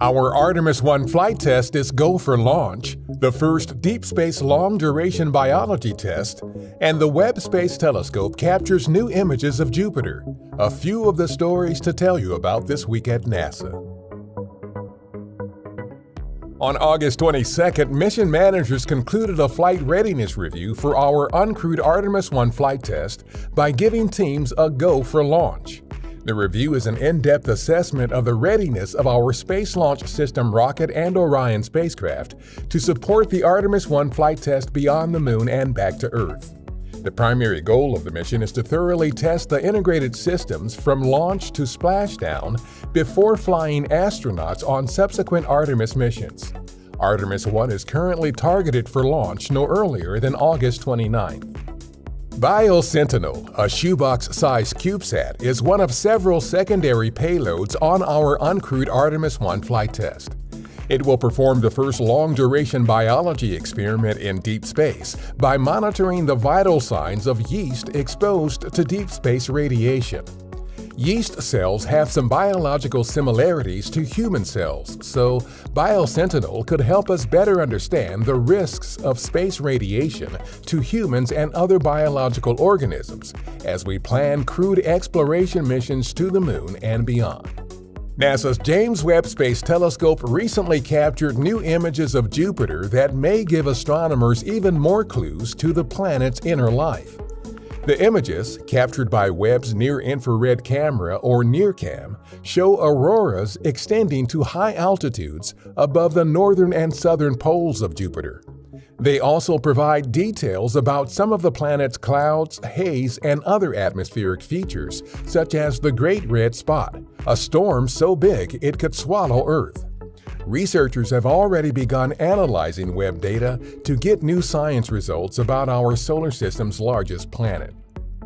Our Artemis I flight test is go for launch, the first deep space long-duration biology test, and the Webb Space Telescope captures new images of Jupiter. A few of the stories to tell you about this week at NASA. On August 22nd, mission managers concluded a flight readiness review for our uncrewed Artemis I flight test by giving teams a go for launch. The review is an in-depth assessment of the readiness of our Space Launch System rocket and Orion spacecraft to support the Artemis I flight test beyond the Moon and back to Earth. The primary goal of the mission is to thoroughly test the integrated systems from launch to splashdown before flying astronauts on subsequent Artemis missions. Artemis I is currently targeted for launch no earlier than August 29th. BioSentinel, a shoebox-sized CubeSat, is one of several secondary payloads on our uncrewed Artemis I flight test. It will perform the first long-duration biology experiment in deep space by monitoring the vital signs of yeast exposed to deep space radiation. Yeast cells have some biological similarities to human cells, so BioSentinel could help us better understand the risks of space radiation to humans and other biological organisms as we plan crewed exploration missions to the Moon and beyond. NASA's James Webb Space Telescope recently captured new images of Jupiter that may give astronomers even more clues to the planet's inner life. The images, captured by Webb's Near-Infrared Camera or NIRCam, show auroras extending to high altitudes above the northern and southern poles of Jupiter. They also provide details about some of the planet's clouds, haze, and other atmospheric features, such as the Great Red Spot, a storm so big it could swallow Earth. Researchers have already begun analyzing Webb data to get new science results about our solar system's largest planet.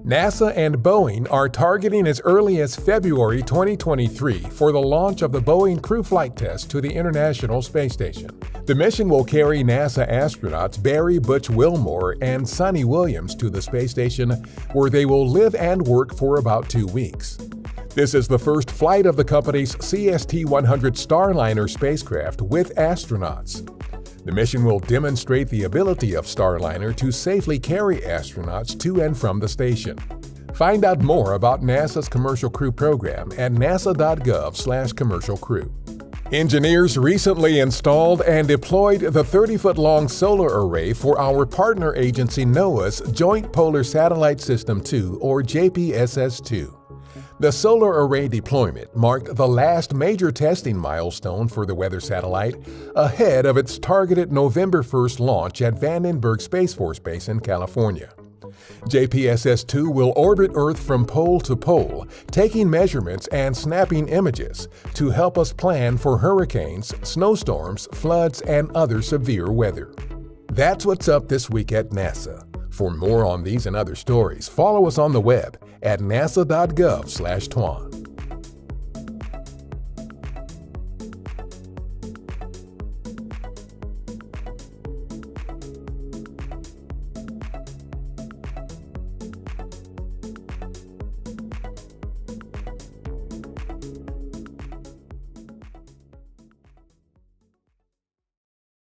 NASA and Boeing are targeting as early as February 2023 for the launch of the Boeing Crew Flight Test to the International Space Station. The mission will carry NASA astronauts Barry Butch Wilmore and Sonny Williams to the space station, where they will live and work for about 2 weeks. This is the first flight of the company's CST-100 Starliner spacecraft with astronauts. The mission will demonstrate the ability of Starliner to safely carry astronauts to and from the station. Find out more about NASA's Commercial Crew program at nasa.gov/commercialcrew. Engineers recently installed and deployed the 30-foot-long solar array for our partner agency NOAA's Joint Polar Satellite System 2, or JPSS-2. The solar array deployment marked the last major testing milestone for the weather satellite ahead of its targeted November 1st launch at Vandenberg Space Force Base in California. JPSS-2 will orbit Earth from pole to pole, taking measurements and snapping images to help us plan for hurricanes, snowstorms, floods, and other severe weather. That's what's up this week at NASA. For more on these and other stories, follow us on the web at nasa.gov/twan.